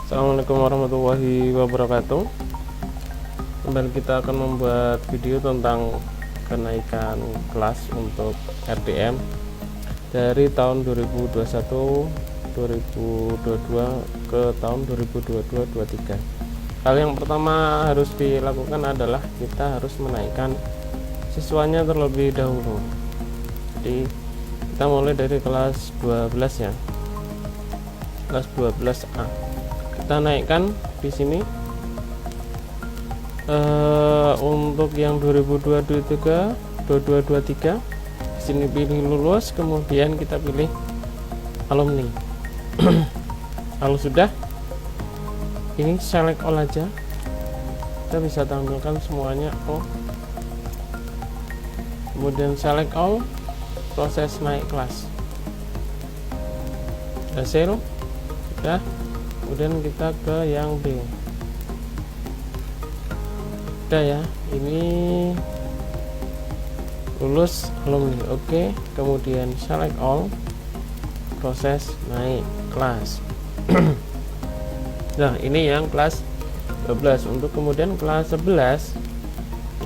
Assalamualaikum warahmatullahi wabarakatuh. Kembali kita akan membuat video tentang kenaikan kelas untuk RDM dari tahun 2021 2022 ke tahun 2022-23. Hal yang pertama harus dilakukan adalah kita harus menaikkan siswanya terlebih dahulu. Jadi kita mulai dari kelas 12 ya, kelas 12A. Kita naikkan di sini untuk yang 2022-23 di sini pilih lulus, kemudian kita pilih alumni. Kalau sudah, ini select all aja, kita bisa tampilkan semuanya all, kemudian select all, proses naik kelas hasil sudah. Kemudian kita ke yang B, udah ya, ini lulus alumni, oke. Kemudian select all, proses naik kelas. Nah, ini yang kelas 12. Untuk kemudian kelas 11,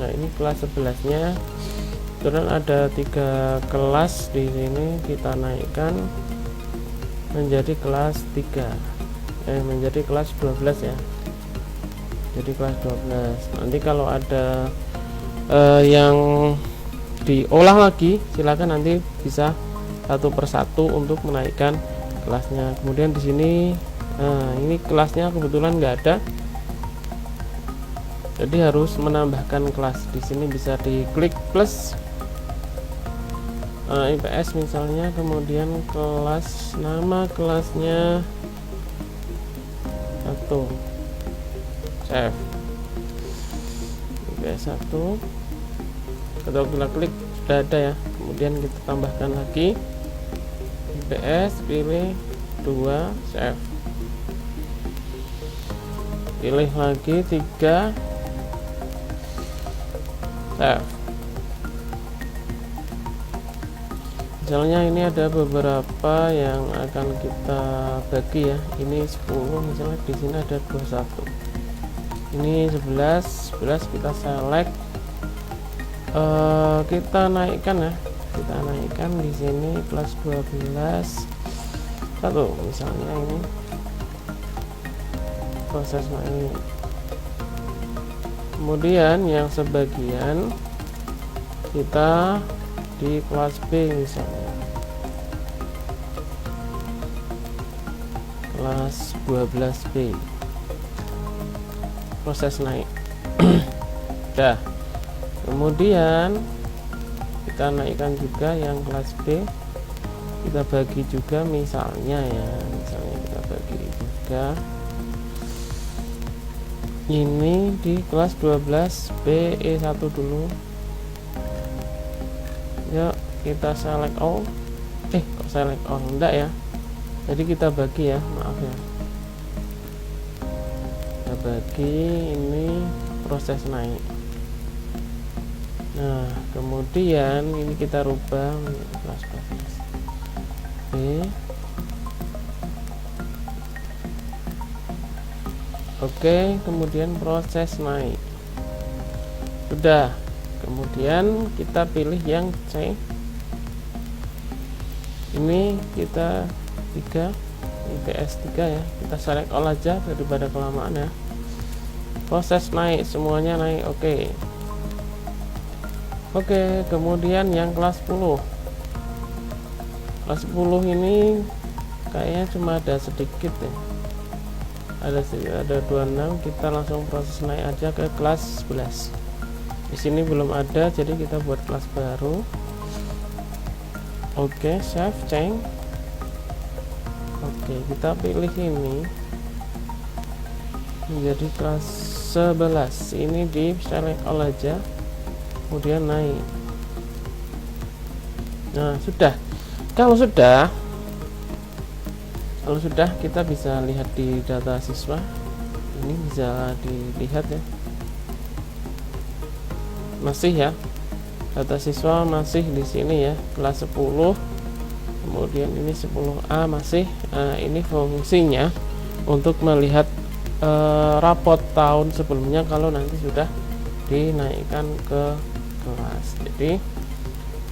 nah ini kelas 11 nya kemudian ada 3 kelas di sini, kita naikkan menjadi kelas 3, menjadi kelas 12 ya, jadi kelas 12. Nanti kalau ada yang diolah lagi, silakan nanti bisa satu persatu untuk menaikkan kelasnya. Kemudian di sini ini kelasnya kebetulan nggak ada, jadi harus menambahkan kelas. Di sini bisa diklik plus IPS misalnya, kemudian kelas, nama kelasnya 1, save IPS 1, atau kita klik sudah ada ya. Kemudian kita tambahkan lagi IPS, pilih 2, save, pilih lagi 3, save. Misalnya ini ada beberapa yang akan kita bagi ya, ini 10 misalnya, di sini ada 21, ini 11 kita select, kita naikkan ya, kita naikkan di sini kelas 12 1 misalnya, ini proses naik. Kemudian yang sebagian kita di kelas B misalnya, kelas 12B, proses naik. Dah, kemudian kita naikkan juga yang kelas B, kita bagi juga misalnya ya, misalnya kita bagi juga ini di kelas 12B E1 dulu. Yuk kita select all, kok select all enggak ya, jadi kita bagi ya, maaf ya, kita bagi, ini proses naik. Nah, kemudian ini kita rubah kelas 12 B, oke. Kemudian proses naik sudah. Kemudian kita pilih yang C, ini kita 3, IPS 3 ya, kita select all aja daripada kelamaan ya. Proses naik, semuanya naik, oke. Kemudian yang kelas 10, kelas 10 ini kayaknya cuma ada sedikit ya, ada 26, kita langsung proses naik aja ke kelas 11. Di sini belum ada, jadi kita buat kelas baru. Oke, save, change. Oke, kita pilih ini menjadi kelas 11. Ini di select all aja, kemudian naik. Nah, sudah. Kalau sudah kita bisa lihat di data siswa. Ini bisa dilihat ya, masih ya, data siswa masih di sini ya, kelas 10, kemudian ini 10A masih. Ini fungsinya untuk melihat rapot tahun sebelumnya kalau nanti sudah dinaikkan ke kelas. Jadi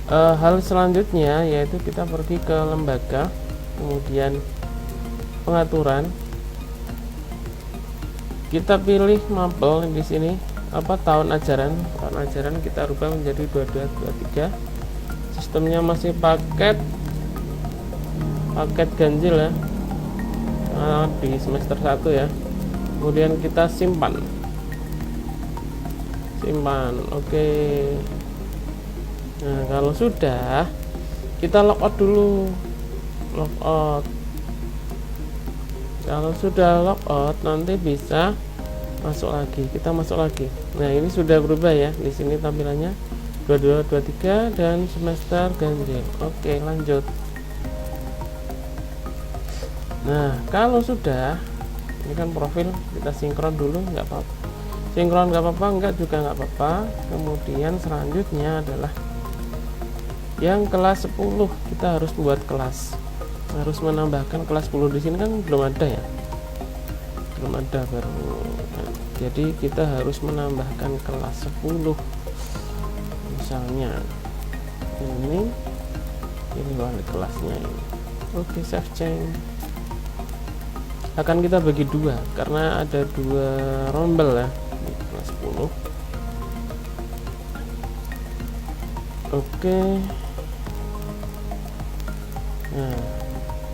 hal selanjutnya yaitu kita pergi ke lembaga, kemudian pengaturan, kita pilih mapel di sini tahun ajaran kita rubah menjadi 2223. Sistemnya masih paket ganjil ya, di semester 1 ya. Kemudian kita simpan. Oke. Nah, kalau sudah, kita logout dulu. Kalau sudah logout, nanti bisa masuk lagi. Kita masuk lagi. Nah, ini sudah berubah ya. Di sini tampilannya 2223 dan semester ganjil. Oke, lanjut. Nah, kalau sudah, ini kan profil, kita sinkron dulu, nggak apa-apa. Sinkron nggak apa-apa, enggak juga nggak apa-apa. Kemudian selanjutnya adalah yang kelas 10, kita harus buat kelas, harus menambahkan kelas 10. Di sini kan belum ada ya, belum ada baru. Nah, jadi kita harus menambahkan kelas 10. Misalnya ini wali kelasnya ini. Oke, save change. Akan kita bagi dua karena ada 2 rombel ya di kelas 10. Oke. Nah,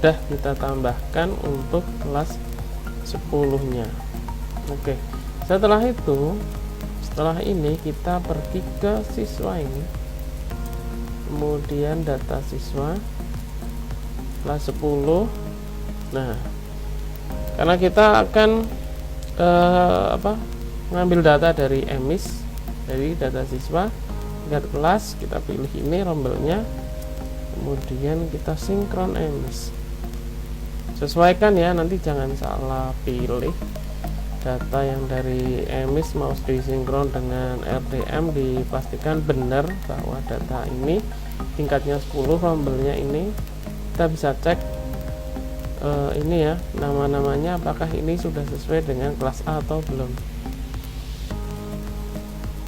udah kita tambahkan untuk kelas 10-nya. Oke. Setelah ini kita pergi ke siswa ini. Kemudian data siswa kelas 10. Nah, karena kita akan ngambil data dari emis, dari data siswa tingkat kelas, kita pilih ini rombelnya, kemudian kita sinkron emis. Sesuaikan ya, nanti jangan salah pilih data yang dari emis mau disinkron dengan RDM. Dipastikan benar bahwa data ini tingkatnya 10, rombelnya ini. Kita bisa cek ini ya, nama-namanya apakah ini sudah sesuai dengan kelas A atau belum.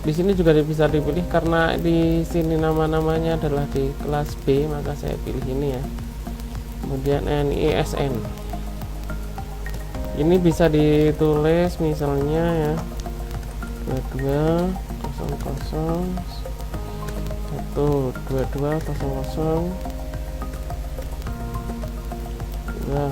Di sini juga bisa dipilih karena di sini nama-namanya adalah di kelas B, maka saya pilih ini ya. Kemudian NISN. Ini bisa ditulis misalnya ya 2200 Nah,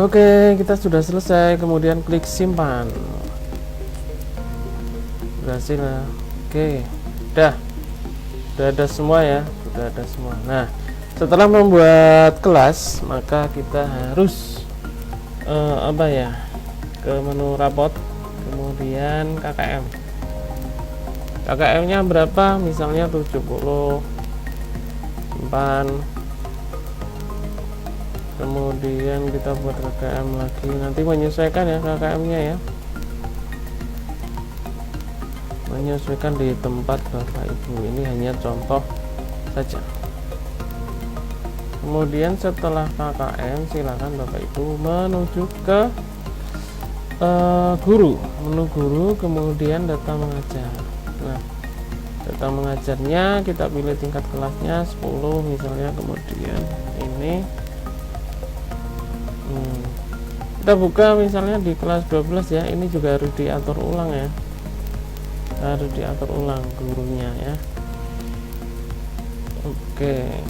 oke, kita sudah selesai. Kemudian klik simpan. Berhasil ya. Oke, udah ada semua ya, sudah ada semua. Nah, setelah membuat kelas, maka kita harus ke menu rapot, kemudian KKM. KKM nya berapa? Misalnya 70. Simpan. Kemudian kita buat KKM lagi, nanti menyesuaikan ya KKM nya ya, menyesuaikan di tempat Bapak Ibu. Ini hanya contoh saja. Kemudian setelah KKM silakan Bapak Ibu menuju ke menu guru, kemudian data mengajar. Nah, data mengajarnya kita pilih tingkat kelasnya 10 misalnya, kemudian ini kita buka misalnya di kelas 12 ya. Ini juga harus diatur ulang ya, harus diatur ulang gurunya ya. Oke,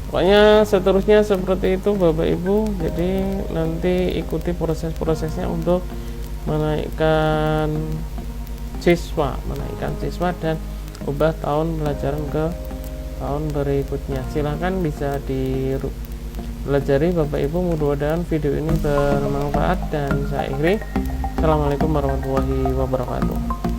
pokoknya seterusnya seperti itu Bapak Ibu. Jadi nanti ikuti proses-prosesnya untuk menaikkan siswa dan ubah tahun pelajaran ke tahun berikutnya. Silahkan bisa dipelajari Bapak Ibu. Mudah-mudahan video ini bermanfaat dan saya akhiri. Assalamualaikum warahmatullahi wabarakatuh.